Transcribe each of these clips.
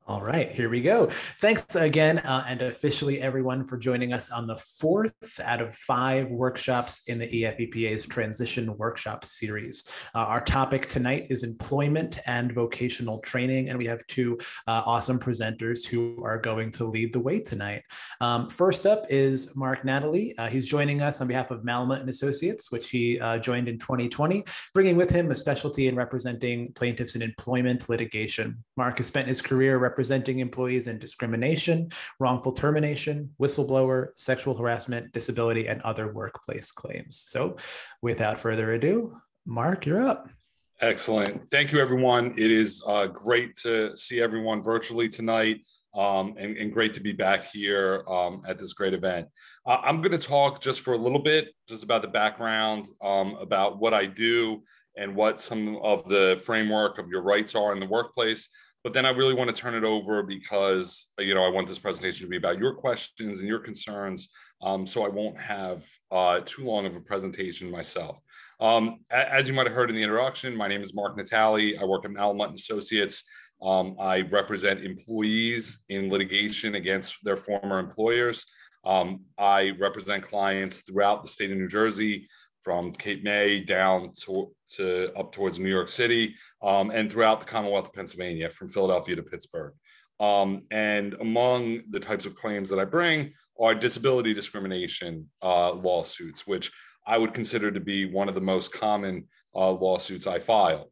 All right, here we go. Thanks again, and officially everyone for joining us on the fourth out of five workshops in the EFEPA's Transition Workshop Series. Our topic tonight is employment and vocational training, and we have two awesome presenters who are going to lead the way tonight. First up is Mark Natale. He's joining us on behalf of Malamut and Associates, which he joined in 2020, bringing with him a specialty in representing plaintiffs in employment litigation. Mark has spent his career representing employees in discrimination, wrongful termination, whistleblower, sexual harassment, disability, and other workplace claims. So without further ado, Mark, you're up. Excellent. Thank you, everyone. It is great to see everyone virtually tonight and great to be back here at this great event. I'm going to talk just for a little bit, just about the background, about what I do and what some of the framework of your rights are in the workplace. But then I really want to turn it over because, I want this presentation to be about your questions and your concerns. So I won't have too long of a presentation myself. As you might have heard in the introduction, my name is Mark Natale. I work at Malamut and Associates. I represent employees in litigation against their former employers. I represent clients throughout the state of New Jersey, from Cape May down to up towards New York City, and throughout the Commonwealth of Pennsylvania, from Philadelphia to Pittsburgh. And among the types of claims that I bring are disability discrimination lawsuits, which I would consider to be one of the most common lawsuits I file.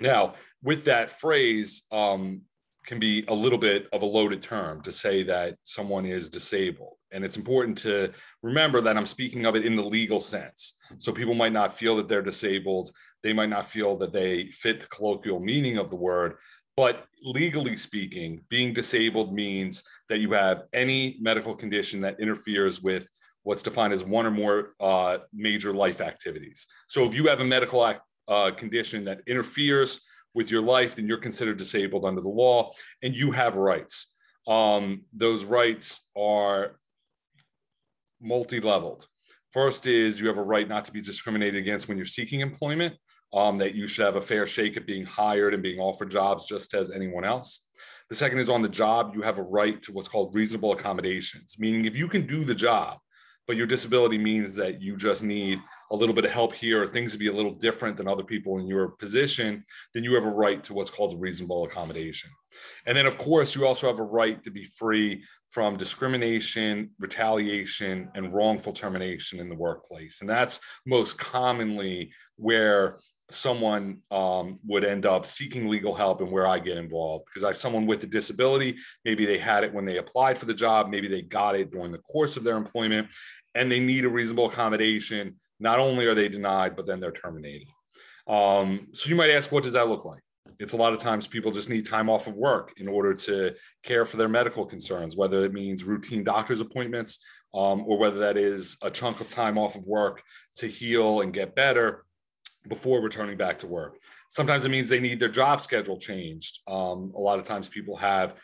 Now, with that phrase, can be a little bit of a loaded term to say that someone is disabled. And it's important to remember that I'm speaking of it in the legal sense. So people might not feel that they're disabled. They might not feel that they fit the colloquial meaning of the word. But legally speaking, being disabled means that you have any medical condition that interferes with what's defined as one or more major life activities. So if you have a medical condition that interferes with your life, then you're considered disabled under the law, and you have rights. Those rights are multi-leveled. First is you have a right not to be discriminated against when you're seeking employment, that you should have a fair shake at being hired and being offered jobs just as anyone else. The second is on the job, you have a right to what's called reasonable accommodations, meaning if you can do the job, but your disability means that you just need a little bit of help here, or things to be a little different than other people in your position, then you have a right to what's called a reasonable accommodation. And then, of course, you also have a right to be free from discrimination, retaliation, and wrongful termination in the workplace. And that's most commonly where someone would end up seeking legal help and where I get involved, because I have someone with a disability. Maybe they had it when they applied for the job. Maybe they got it during the course of their employment, and they need a reasonable accommodation. Not only are they denied, but then they're terminated. So you might ask, what does that look like? It's a lot of times people just need time off of work in order to care for their medical concerns, whether it means routine doctor's appointments, or whether that is a chunk of time off of work to heal and get better before returning back to work. Sometimes it means they need their job schedule changed. A lot of times people have,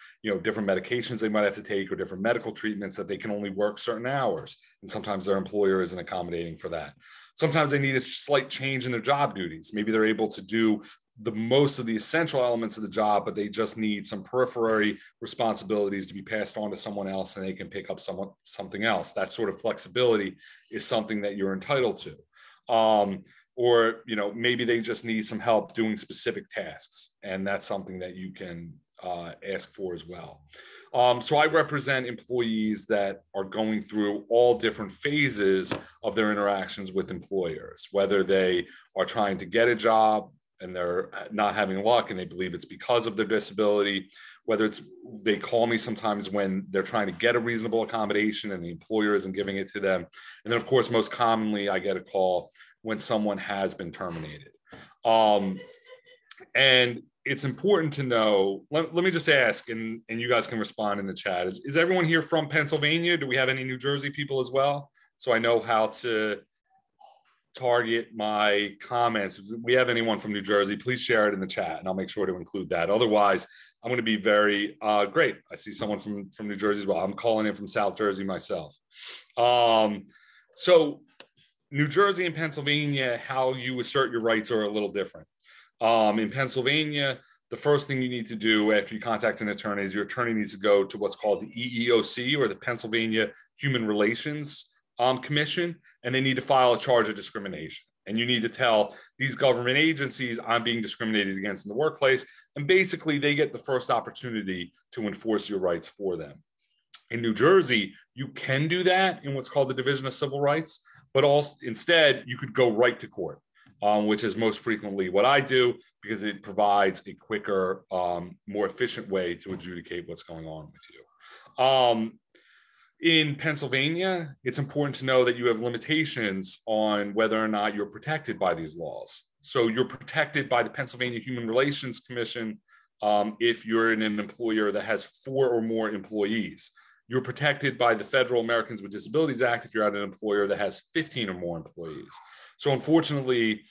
different medications they might have to take, or different medical treatments that they can only work certain hours. And sometimes their employer isn't accommodating for that. Sometimes they need a slight change in their job duties. Maybe they're able to do the most of the essential elements of the job, but they just need some periphery responsibilities to be passed on to someone else, and they can pick up something else. That sort of flexibility is something that you're entitled to. Or, maybe they just need some help doing specific tasks, and that's something that you can ask for as well. So I represent employees that are going through all different phases of their interactions with employers, whether they are trying to get a job and they're not having luck and they believe it's because of their disability, whether they call me sometimes when they're trying to get a reasonable accommodation and the employer isn't giving it to them. And then, of course, most commonly, I get a call when someone has been terminated. And it's important to know, let me just ask, and you guys can respond in the chat, is everyone here from Pennsylvania? Do we have any New Jersey people as well? So I know how to target my comments. If we have anyone from New Jersey, please share it in the chat and I'll make sure to include that. Otherwise, I'm going to be very great. I see someone from New Jersey as well. I'm calling in from South Jersey myself. So New Jersey and Pennsylvania, how you assert your rights are a little different. In Pennsylvania, the first thing you need to do after you contact an attorney is your attorney needs to go to what's called the EEOC, or the Pennsylvania Human Relations Commission, and they need to file a charge of discrimination. And you need to tell these government agencies, I'm being discriminated against in the workplace. And basically, they get the first opportunity to enforce your rights for them. In New Jersey, you can do that in what's called the Division of Civil Rights, but also instead, you could go right to court, which is most frequently what I do, because it provides a quicker, more efficient way to adjudicate what's going on with you. In Pennsylvania, it's important to know that you have limitations on whether or not you're protected by these laws. So you're protected by the Pennsylvania Human Relations Commission if you're in an employer that has 4 or more employees. You're protected by the Federal Americans with Disabilities Act if you're at an employer that has 15 or more employees. So unfortunately,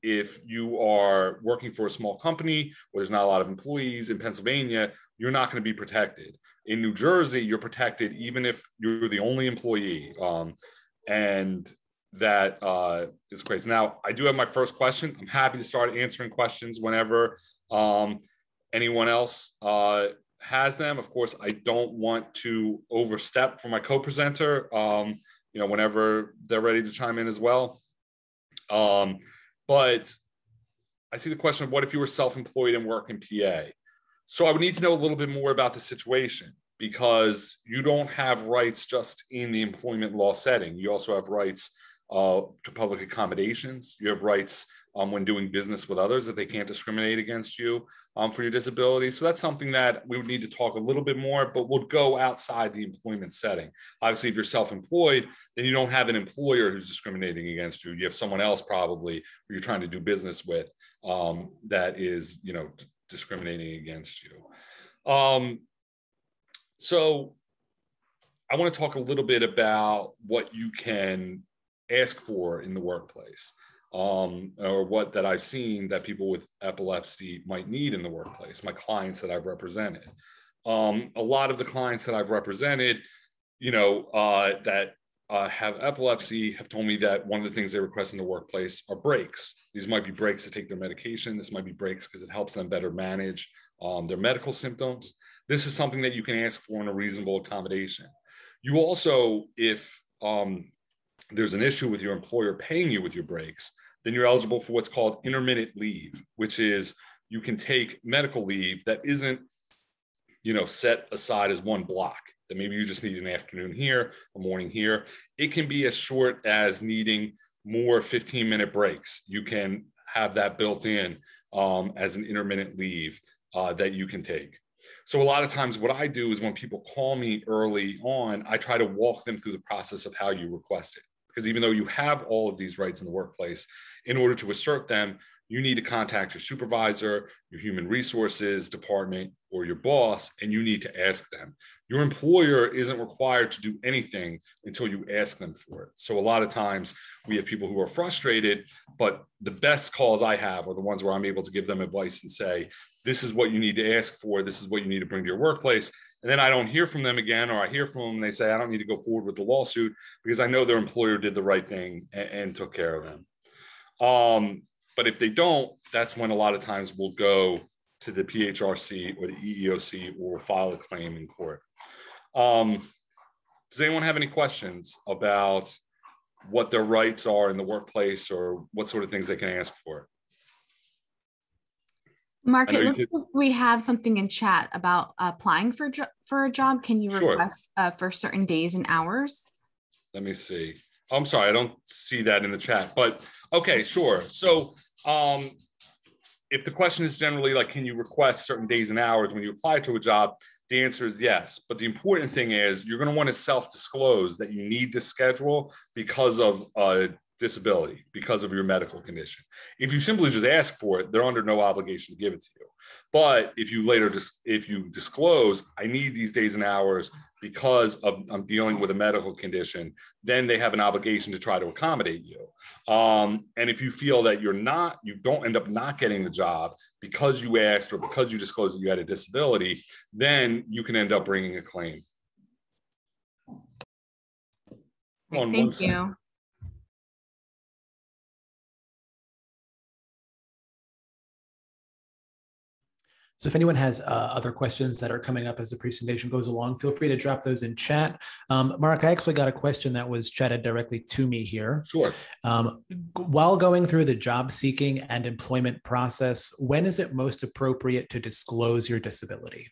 if you are working for a small company where there's not a lot of employees in Pennsylvania, you're not going to be protected. In New Jersey, you're protected even if you're the only employee. And that is crazy. Now, I do have my first question. I'm happy to start answering questions whenever anyone else has them. Of course, I don't want to overstep for my co-presenter, whenever they're ready to chime in as well. But I see the question of what if you were self-employed and work in PA? So I would need to know a little bit more about the situation, because you don't have rights just in the employment law setting. You also have rights to public accommodations. You have rights when doing business with others, that they can't discriminate against you for your disability. So that's something that we would need to talk a little bit more, but would go outside the employment setting. Obviously, if you're self-employed, then you don't have an employer who's discriminating against you. You have someone else probably who you're trying to do business with that is, discriminating against you. So I want to talk a little bit about what you can ask for in the workplace, or what that I've seen that people with epilepsy might need in the workplace, my clients that I've represented. A lot of the clients that I've represented, that have epilepsy have told me that one of the things they request in the workplace are breaks. These might be breaks to take their medication. This might be breaks because it helps them better manage their medical symptoms. This is something that you can ask for in a reasonable accommodation. You also, if there's an issue with your employer paying you with your breaks, then you're eligible for what's called intermittent leave, which is you can take medical leave that isn't, set aside as one block, that maybe you just need an afternoon here, a morning here. It can be as short as needing more 15-minute breaks. You can have that built in as an intermittent leave that you can take. So a lot of times what I do is when people call me early on, I try to walk them through the process of how you request it. Because even though you have all of these rights in the workplace, in order to assert them, you need to contact your supervisor, your human resources department, or your boss, and you need to ask them. Your employer isn't required to do anything until you ask them for it. So a lot of times we have people who are frustrated, but the best calls I have are the ones where I'm able to give them advice and say, this is what you need to ask for. This is what you need to bring to your workplace. And then I don't hear from them again, or I hear from them and they say, I don't need to go forward with the lawsuit because I know their employer did the right thing and took care of them. But if they don't, that's when a lot of times we'll go to the PHRC or the EEOC, or we'll file a claim in court. Does anyone have any questions about what their rights are in the workplace, or what sort of things they can ask for? Mark, it looks like we have something in chat about applying for a job. Can you request for certain days and hours? Let me see. I'm sorry, I don't see that in the chat, but okay, sure. So if the question is generally like, can you request certain days and hours when you apply to a job? The answer is yes. But the important thing is you're going to want to self-disclose that you need to schedule because of a disability, because of your medical condition. If you simply just ask for it, they're under no obligation to give it to you. But if you disclose, I need these days and hours because I'm dealing with a medical condition, then they have an obligation to try to accommodate you. And if you feel that you don't end up not getting the job because you asked or because you disclosed that you had a disability, then you can end up bringing a claim. Thank you. So if anyone has other questions that are coming up as the presentation goes along, feel free to drop those in chat. Mark, I actually got a question that was chatted directly to me here. Sure. While going through the job seeking and employment process, when is it most appropriate to disclose your disability?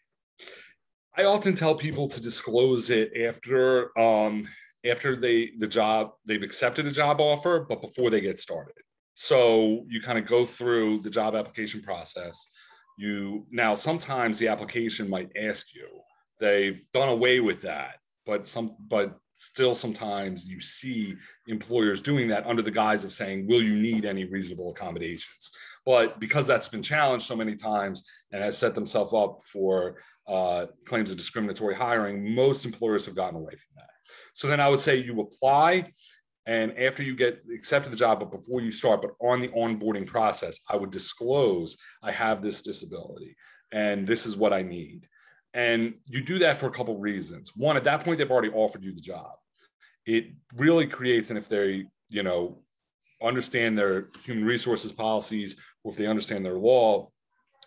I often tell people to disclose it after they've accepted a job offer, but before they get started. So you kind of go through the job application process. Now sometimes the application might ask you. They've done away with that, but still sometimes you see employers doing that under the guise of saying, will you need any reasonable accommodations? But because that's been challenged so many times and has set themselves up for claims of discriminatory hiring, most employers have gotten away from that. So then I would say you apply, and after you get accepted the job, but before you start, but on the onboarding process, I would disclose I have this disability and this is what I need. And you do that for a couple of reasons. One, at that point, they've already offered you the job. It really creates, and if they, understand their human resources policies, or if they understand their law,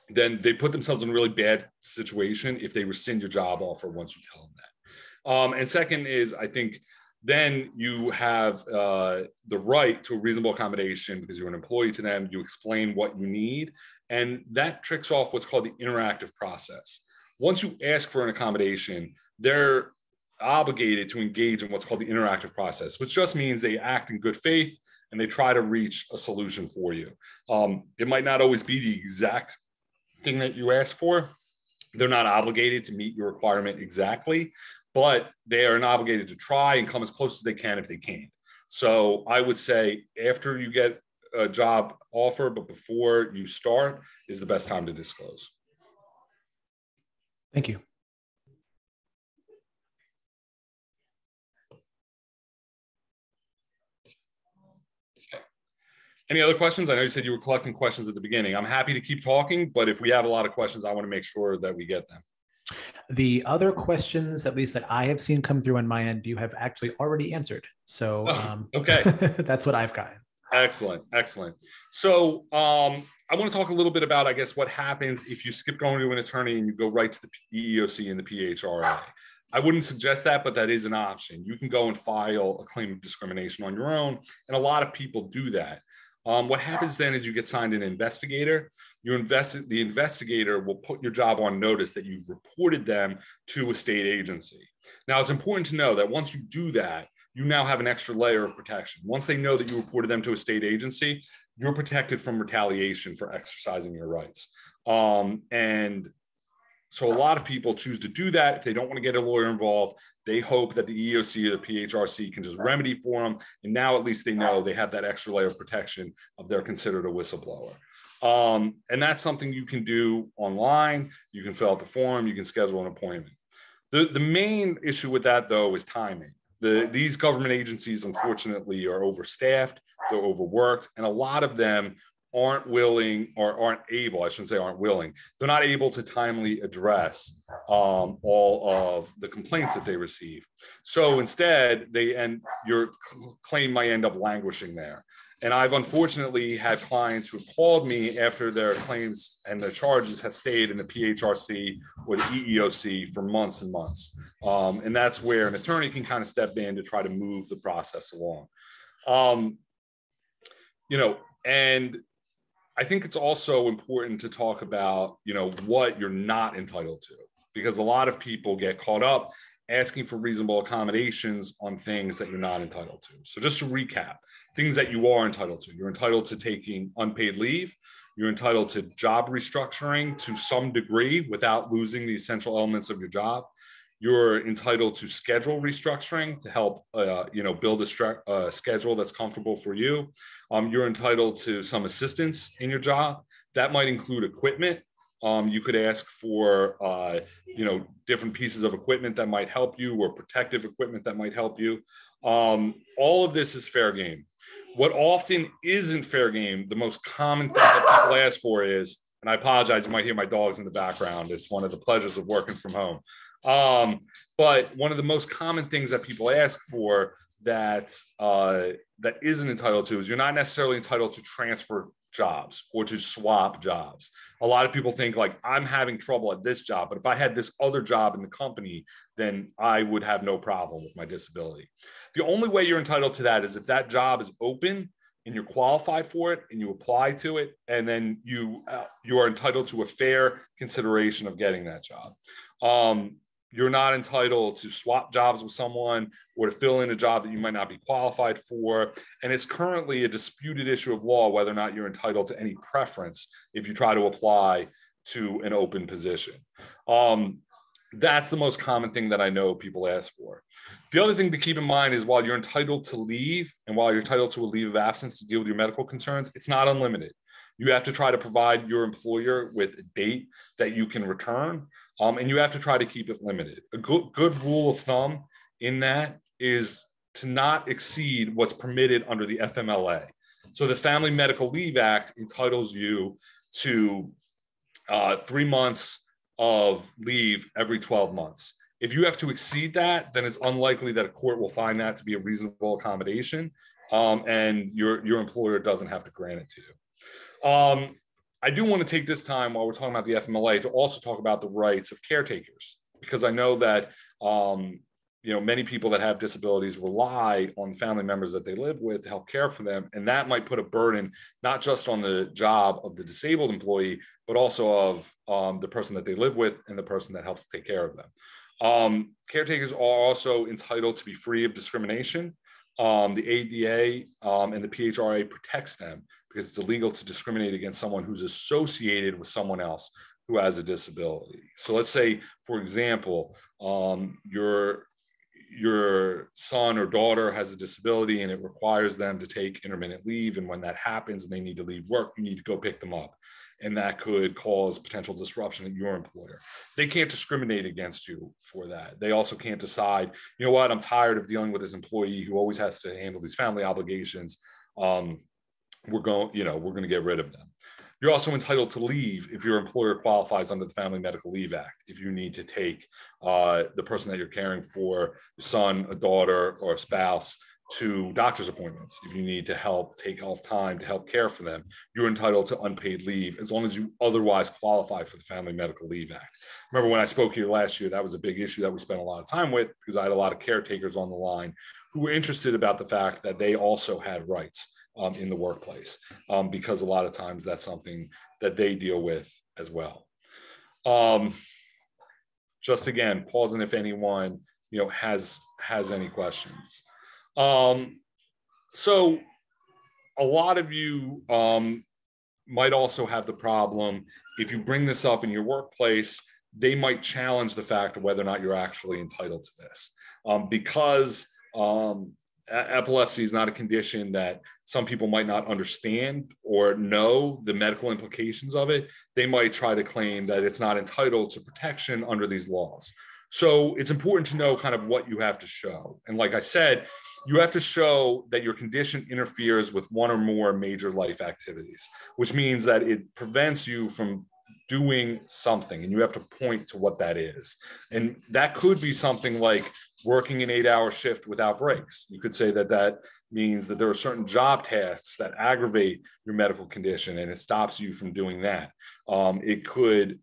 then they put themselves in a really bad situation if they rescind your job offer once you tell them that. And second is, I think, then you have the right to a reasonable accommodation because you're an employee to them. You explain what you need, and that tricks off what's called the interactive process. Once you ask for an accommodation, they're obligated to engage in what's called the interactive process, which just means they act in good faith and they try to reach a solution for you. It might not always be the exact thing that you ask for. They're not obligated to meet your requirement exactly, but they are obligated to try and come as close as they can if they can. So I would say after you get a job offer, but before you start is the best time to disclose. Thank you. Any other questions? I know you said you were collecting questions at the beginning. I'm happy to keep talking, but if we have a lot of questions, I want to make sure that we get them. The other questions, at least that I have seen come through on my end, you have actually already answered. So okay, that's what I've got. Excellent, excellent. So I want to talk a little bit about, I guess, what happens if you skip going to an attorney and you go right to the EEOC and the PHRA. I wouldn't suggest that, but that is an option. You can go and file a claim of discrimination on your own, and a lot of people do that. What happens then is you get signed an investigator. The investigator will put your job on notice that you've reported them to a state agency. Now, it's important to know that once you do that, you now have an extra layer of protection. Once they know that you reported them to a state agency, you're protected from retaliation for exercising your rights. And so a lot of people choose to do that. If they don't want to get a lawyer involved, they hope that the EEOC or the PHRC can just remedy for them. And now at least they know they have that extra layer of protection of they're considered a whistleblower. And that's something you can do online. You can fill out the form. You can schedule an appointment. The main issue with that, though, is timing. These government agencies, unfortunately, are overstaffed. They're overworked. And a lot of them aren't willing or aren't able, I shouldn't say aren't willing, they're not able to timely address all of the complaints that they receive. So instead, your claim might end up languishing there. And I've unfortunately had clients who have called me after their claims and their charges have stayed in the PHRC or the EEOC for months and months. And that's where an attorney can kind of step in to try to move the process along. And I think it's also important to talk about, what you're not entitled to, because a lot of people get caught up asking for reasonable accommodations on things that you're not entitled to. So just to recap, things that you are entitled to. You're entitled to taking unpaid leave. You're entitled to job restructuring to some degree without losing the essential elements of your job. You're entitled to schedule restructuring to help, build a schedule that's comfortable for you. You're entitled to some assistance in your job. That might include equipment. You could ask for, different pieces of equipment that might help you, or protective equipment that might help you. All of this is fair game. What often isn't fair game, the most common thing that people ask for is, and I apologize, you might hear my dogs in the background. It's one of the pleasures of working from home. But one of the most common things that people ask for that isn't entitled to is you're not necessarily entitled to transfer jobs or to swap jobs. A lot of people think like, I'm having trouble at this job, but if I had this other job in the company, then I would have no problem with my disability. The only way you're entitled to that is if that job is open and you're qualified for it and you apply to it, and then you are entitled to a fair consideration of getting that job. You're not entitled to swap jobs with someone or to fill in a job that you might not be qualified for. And it's currently a disputed issue of law whether or not you're entitled to any preference if you try to apply to an open position. That's the most common thing that I know people ask for. The other thing to keep in mind is while you're entitled to leave and while you're entitled to a leave of absence to deal with your medical concerns, it's not unlimited. You have to try to provide your employer with a date that you can return. And you have to try to keep it limited. A good rule of thumb in that is to not exceed what's permitted under the FMLA. So the Family Medical Leave Act entitles you to 3 months of leave every 12 months. If you have to exceed that, then it's unlikely that a court will find that to be a reasonable accommodation, and your employer doesn't have to grant it to you. I do want to take this time while we're talking about the FMLA to also talk about the rights of caretakers, because I know that many people that have disabilities rely on family members that they live with to help care for them, and that might put a burden not just on the job of the disabled employee, but also of the person that they live with and the person that helps take care of them. Caretakers are also entitled to be free of discrimination. The ADA and the PHRA protects them because it's illegal to discriminate against someone who's associated with someone else who has a disability. So let's say, for example, your son or daughter has a disability and it requires them to take intermittent leave. And when that happens and they need to leave work, you need to go pick them up. And that could cause potential disruption at your employer. They can't discriminate against you for that. They also can't decide, you know what, I'm tired of dealing with this employee who always has to handle these family obligations. We're going to get rid of them. You're also entitled to leave if your employer qualifies under the Family Medical Leave Act. If you need to take the person that you're caring for, a son, a daughter, or a spouse, to doctor's appointments, if you need to help take off time to help care for them, you're entitled to unpaid leave as long as you otherwise qualify for the Family Medical Leave Act. Remember when I spoke here last year, that was a big issue that we spent a lot of time with because I had a lot of caretakers on the line who were interested about the fact that they also had rights in the workplace, because a lot of times that's something that they deal with as well. Just again, pausing if anyone has any questions. So a lot of you might also have the problem, if you bring this up in your workplace, they might challenge the fact of whether or not you're actually entitled to this, because epilepsy is not a condition that some people might not understand or know the medical implications of it. They might try to claim that it's not entitled to protection under these laws. So it's important to know kind of what you have to show. And like I said, you have to show that your condition interferes with one or more major life activities, which means that it prevents you from doing something, and you have to point to what that is. And that could be something like working an 8-hour shift without breaks. You could say that that means that there are certain job tasks that aggravate your medical condition and it stops you from doing that. It could,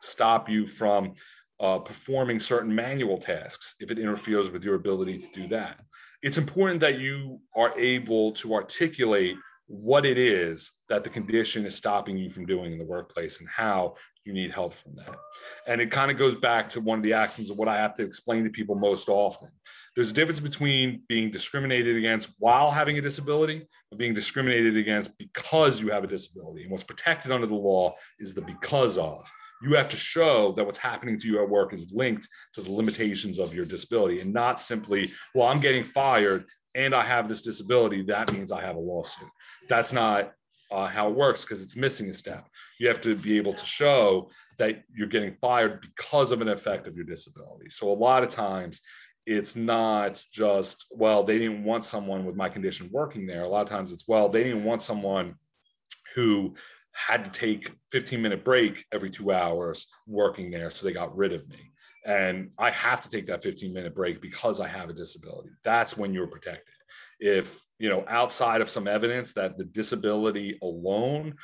stop you from performing certain manual tasks if it interferes with your ability to do that. It's important that you are able to articulate what it is that the condition is stopping you from doing in the workplace and how you need help from that. And it kind of goes back to one of the axioms of what I have to explain to people most often. There's a difference between being discriminated against while having a disability and being discriminated against because you have a disability. And what's protected under the law is the because of. You have to show that what's happening to you at work is linked to the limitations of your disability and not simply, well, I'm getting fired and I have this disability, that means I have a lawsuit. That's not how it works because it's missing a step. You have to be able to show that you're getting fired because of an effect of your disability. So a lot of times it's not just, well, they didn't want someone with my condition working there. A lot of times it's, well, they didn't want someone who had to take 15-minute break every 2 hours working there, so they got rid of me. And I have to take that 15-minute break because I have a disability. That's when you're protected. If, outside of some evidence that the disability alone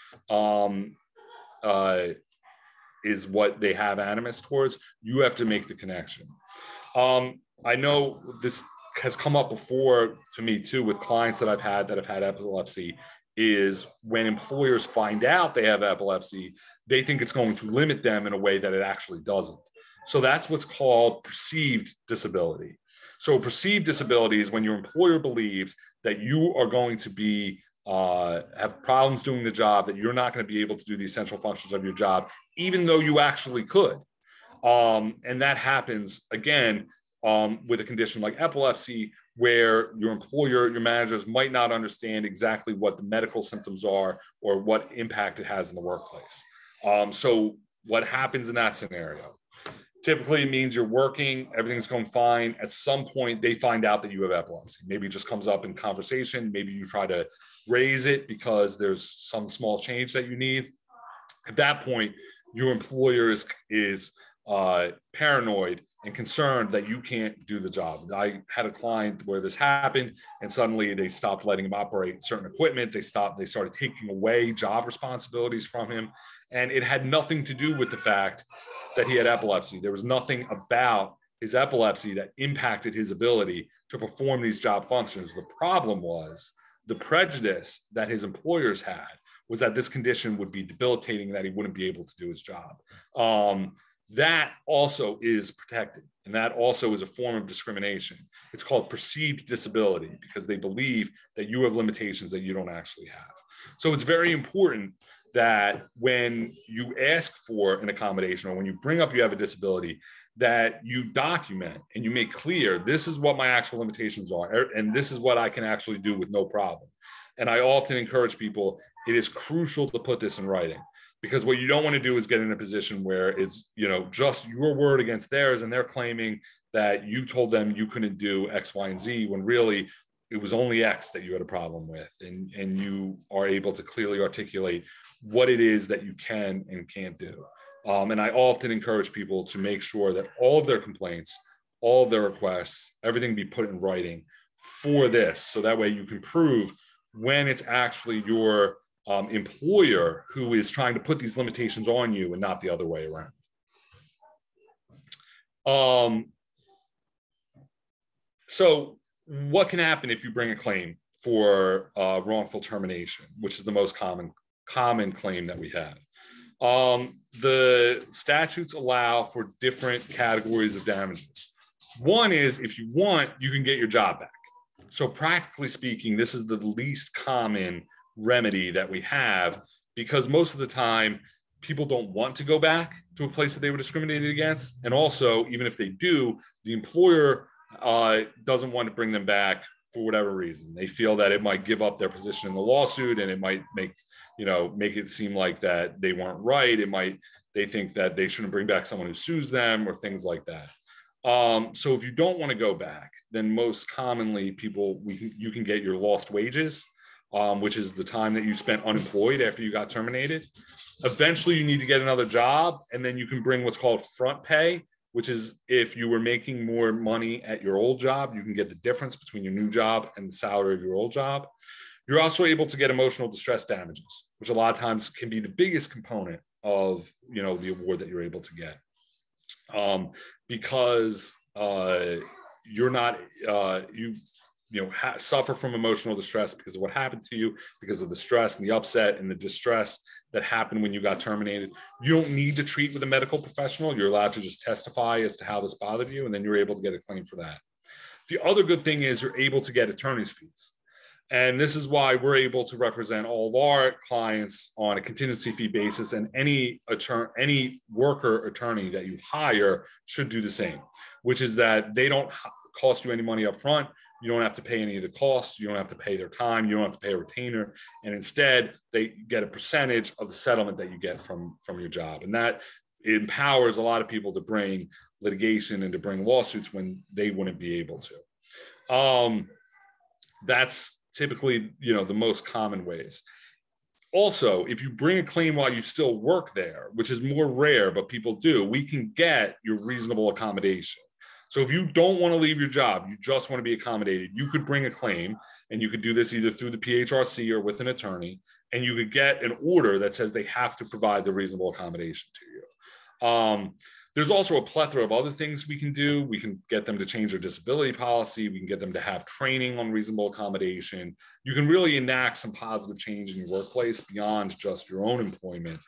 is what they have animus towards, you have to make the connection. I know this has come up before to me too with clients that have had epilepsy, is when employers find out they have epilepsy, they think it's going to limit them in a way that it actually doesn't. So that's what's called perceived disability. So perceived disability is when your employer believes that you are going to be have problems doing the job, that you're not going to be able to do the essential functions of your job, even though you actually could. And that happens again with a condition like epilepsy, where your employer, your managers might not understand exactly what the medical symptoms are or what impact it has in the workplace. So what happens in that scenario? Typically it means you're working, everything's going fine. At some point, they find out that you have epilepsy. Maybe it just comes up in conversation. Maybe you try to raise it because there's some small change that you need. At that point, your employer is paranoid and concerned that you can't do the job. I had a client where this happened, and suddenly they stopped letting him operate certain equipment. They started taking away job responsibilities from him. And it had nothing to do with the fact that he had epilepsy. There was nothing about his epilepsy that impacted his ability to perform these job functions. The problem was the prejudice that his employers had was that this condition would be debilitating, that he wouldn't be able to do his job. That also is protected, and that also is a form of discrimination. It's called perceived disability because they believe that you have limitations that you don't actually have. So it's very important that when you ask for an accommodation or when you bring up you have a disability, that you document and you make clear, this is what my actual limitations are, and this is what I can actually do with no problem. And I often encourage people, it is crucial to put this in writing, because what you don't want to do is get in a position where it's, just your word against theirs, and they're claiming that you told them you couldn't do X, Y, and Z, when really it was only X that you had a problem with. And you are able to clearly articulate what it is that you can and can't do. And I often encourage people to make sure that all of their complaints, all of their requests, everything be put in writing for this. So that way you can prove when it's actually your employer who is trying to put these limitations on you and not the other way around. So what can happen if you bring a claim for wrongful termination, which is the most common claim that we have? The statutes allow for different categories of damages. One is, if you want, you can get your job back. So practically speaking, this is the least common remedy that we have, because most of the time people don't want to go back to a place that they were discriminated against. And also, even if they do, the employer doesn't want to bring them back for whatever reason. They feel that it might give up their position in the lawsuit, and it might make it seem like that they weren't right. They think that they shouldn't bring back someone who sues them or things like that. So if you don't want to go back, then most commonly you can get your lost wages, which is the time that you spent unemployed after you got terminated. Eventually you need to get another job, and then you can bring what's called front pay, which is if you were making more money at your old job, you can get the difference between your new job and the salary of your old job. You're also able to get emotional distress damages, which a lot of times can be the biggest component of the award that you're able to get, because you're not suffer from emotional distress because of what happened to you, because of the stress and the upset and the distress that happened when you got terminated. You don't need to treat with a medical professional. You're allowed to just testify as to how this bothered you, and then you're able to get a claim for that. The other good thing is you're able to get attorney's fees. And this is why we're able to represent all of our clients on a contingency fee basis, and any worker attorney that you hire should do the same, which is that they don't cost you any money up front. You don't have to pay any of the costs. You don't have to pay their time. You don't have to pay a retainer. And instead, they get a percentage of the settlement that you get from your job. And that empowers a lot of people to bring litigation and to bring lawsuits when they wouldn't be able to. That's typically, the most common ways. Also, if you bring a claim while you still work there, which is more rare, but people do, we can get your reasonable accommodation. So if you don't want to leave your job, you just want to be accommodated, you could bring a claim, and you could do this either through the PHRC or with an attorney, and you could get an order that says they have to provide the reasonable accommodation to you. There's also a plethora of other things we can do. We can get them to change their disability policy. We can get them to have training on reasonable accommodation. You can really enact some positive change in your workplace beyond just your own employment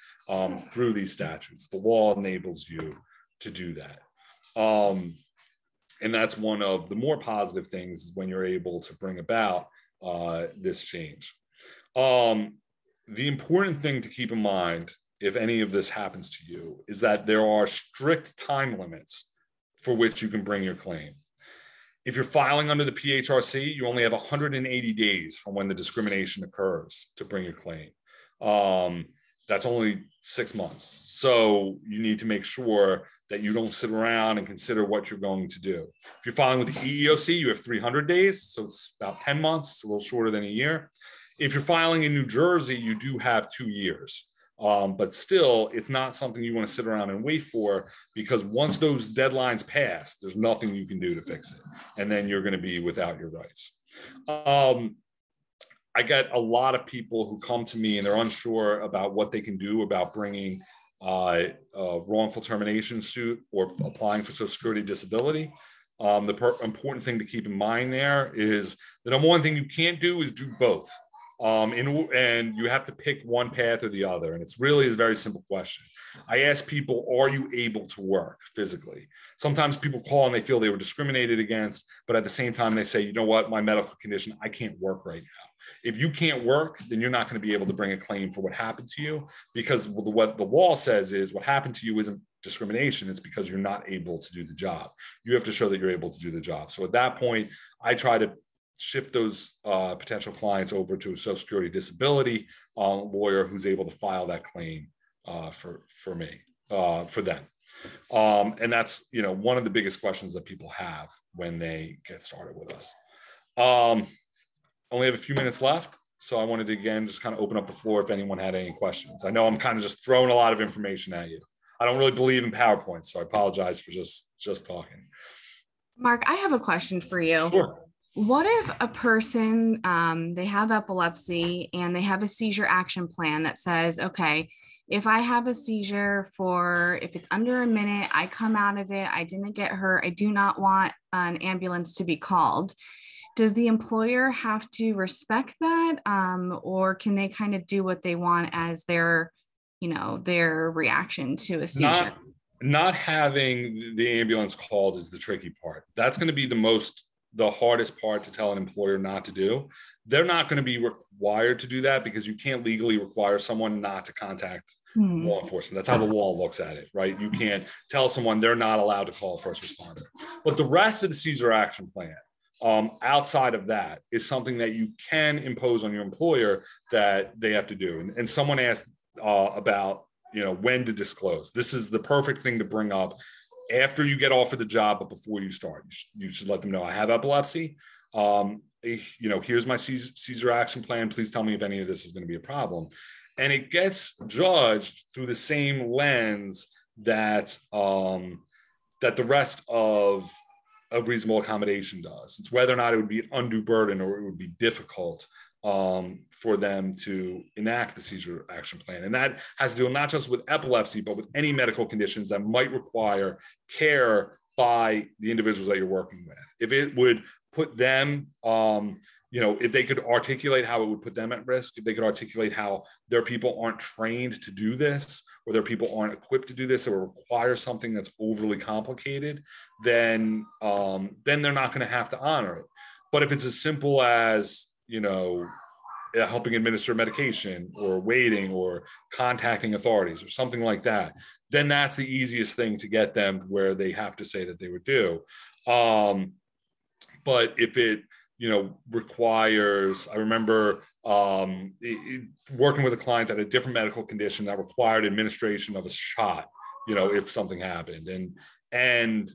through these statutes. The law enables you to do that. And that's one of the more positive things, is when you're able to bring about this change. The important thing to keep in mind, if any of this happens to you, is that there are strict time limits for which you can bring your claim. If you're filing under the PHRC, you only have 180 days from when the discrimination occurs to bring your claim. That's only 6 months. So you need to make sure that you don't sit around and consider what you're going to do. If you're filing with the EEOC, you have 300 days. So it's about 10 months, a little shorter than a year. If you're filing in New Jersey, you do have 2 years. But still, it's not something you want to sit around and wait for, because once those deadlines pass, there's nothing you can do to fix it. And then you're going to be without your rights. I get a lot of people who come to me and they're unsure about what they can do about bringing a wrongful termination suit or applying for Social Security disability. The important thing to keep in mind there is the number one thing you can't do is do both. And you have to pick one path or the other. And it's really a very simple question. I ask people, are you able to work physically? Sometimes people call and they feel they were discriminated against, but at the same time, they say, you know what, my medical condition, I can't work right now. If you can't work, then you're not going to be able to bring a claim for what happened to you, because what the law says is what happened to you isn't discrimination. It's because you're not able to do the job. You have to show that you're able to do the job. So at that point, I try to shift those potential clients over to a Social Security disability lawyer who's able to file that claim for them. And that's, one of the biggest questions that people have when they get started with us. Only have a few minutes left, so I wanted to, again, just kind of open up the floor if anyone had any questions. I know I'm kind of just throwing a lot of information at you. I don't really believe in PowerPoint, so I apologize for just talking. Mark, I have a question for you. Sure. What if a person, they have epilepsy and they have a seizure action plan that says, okay, if I have a seizure if it's under a minute, I come out of it, I didn't get hurt, I do not want an ambulance to be called. Does the employer have to respect that? Or can they kind of do what they want as their reaction to a seizure? Not having the ambulance called is the tricky part. That's going to be the hardest part to tell an employer not to do. They're not going to be required to do that, because you can't legally require someone not to contact law enforcement. That's how the law looks at it, right? You can't tell someone they're not allowed to call a first responder. But the rest of the Seizure action plan, outside of that, is something that you can impose on your employer that they have to do. And someone asked about, when to disclose. This is the perfect thing to bring up after you get offered the job, but before you start. You should let them know, I have epilepsy. Here's my Seizure action plan. Please tell me if any of this is going to be a problem. And it gets judged through the same lens that the rest of reasonable accommodation does. It's whether or not it would be an undue burden or it would be difficult for them to enact the Seizure action plan. And that has to do not just with epilepsy, but with any medical conditions that might require care by the individuals that you're working with. If it would put them, if they could articulate how it would put them at risk, if they could articulate how their people aren't trained to do this, or their people aren't equipped to do this, or require something that's overly complicated, then they're not going to have to honor it. But if it's as simple as, helping administer medication or waiting or contacting authorities or something like that, then that's the easiest thing to get them where they have to say that they would do. But if it, requires, I remember working with a client that had a different medical condition that required administration of a shot, if something happened. And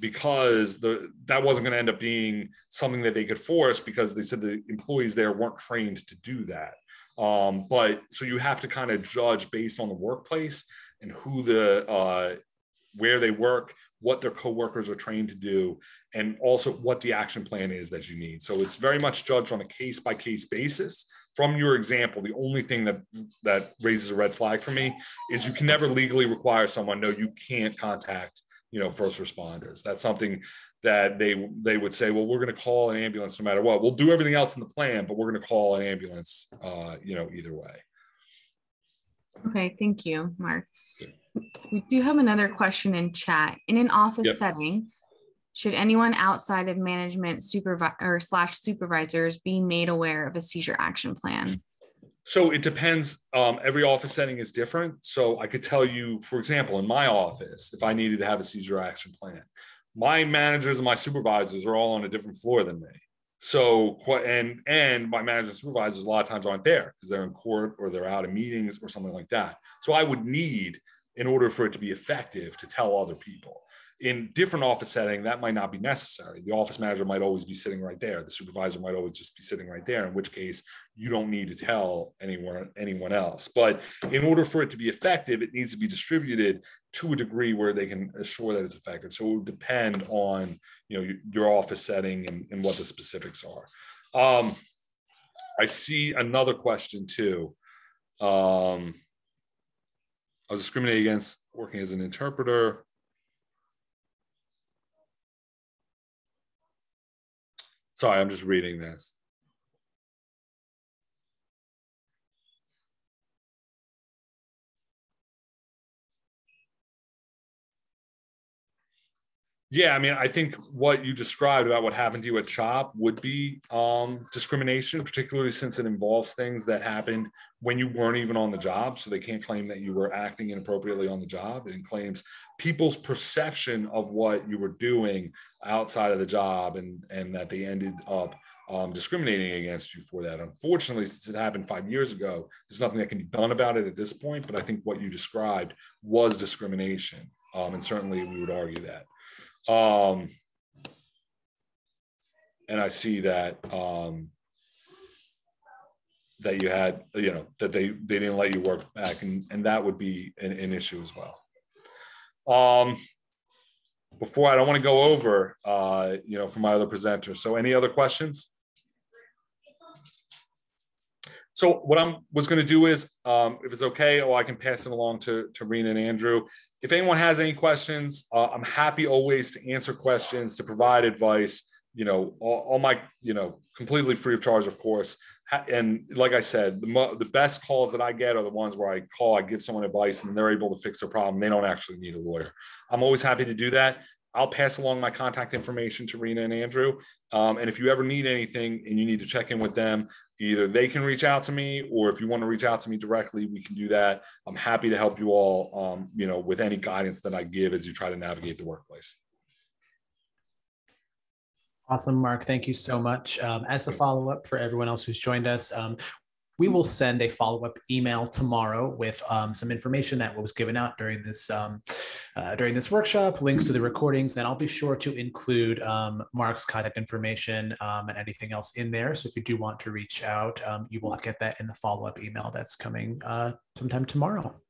because that wasn't going to end up being something that they could force, because they said the employees there weren't trained to do that. But so you have to kind of judge based on the workplace and who the where they work, what their coworkers are trained to do, and also what the action plan is that you need. So it's very much judged on a case-by-case basis. From your example, the only thing that raises a red flag for me is you can never legally require someone, no, you can't contact, first responders. That's something that they would say, well, we're going to call an ambulance no matter what. We'll do everything else in the plan, but we're going to call an ambulance, either way. Okay, thank you, Mark. We do have another question in chat. In an office setting, should anyone outside of management supervisors be made aware of a seizure action plan? So it depends. Every office setting is different. So I could tell you, for example, in my office, if I needed to have a seizure action plan, my managers and my supervisors are all on a different floor than me. So, and my managers and supervisors a lot of times aren't there because they're in court or they're out of meetings or something like that. So I would need, in order for it to be effective, to tell other people. In different office setting, that might not be necessary. The office manager might always be sitting right there. The supervisor might always just be sitting right there, in which case you don't need to tell anyone else. But in order for it to be effective, it needs to be distributed to a degree where they can assure that it's effective. So it would depend on your office setting and what the specifics are. I see another question too. I was discriminated against working as an interpreter. Sorry, I'm just reading this. Yeah, I mean, I think what you described about what happened to you at CHOP would be discrimination, particularly since it involves things that happened when you weren't even on the job. So they can't claim that you were acting inappropriately on the job. It claims people's perception of what you were doing outside of the job and that they ended up discriminating against you for that. Unfortunately, since it happened 5 years ago, there's nothing that can be done about it at this point. But I think what you described was discrimination. And certainly we would argue that. And I see that that you had, that they didn't let you work back, and that would be an issue as well. Before I don't want to go over, for my other presenters. So any other questions? So what I was going to do is, if it's okay, I can pass it along to Rena and Andrew. If anyone has any questions, I'm happy always to answer questions, to provide advice, all my, completely free of charge, of course. And like I said, the best calls that I get are the ones where I give someone advice and they're able to fix their problem. They don't actually need a lawyer. I'm always happy to do that. I'll pass along my contact information to Rena and Andrew. And if you ever need anything and you need to check in with them, either they can reach out to me, or if you want to reach out to me directly, we can do that. I'm happy to help you all, with any guidance that I give as you try to navigate the workplace. Awesome, Mark. Thank you so much. As a follow-up for everyone else who's joined us, we will send a follow-up email tomorrow with some information that was given out during this workshop, links to the recordings, and I'll be sure to include Mark's contact information and anything else in there. So if you do want to reach out, you will get that in the follow-up email that's coming sometime tomorrow.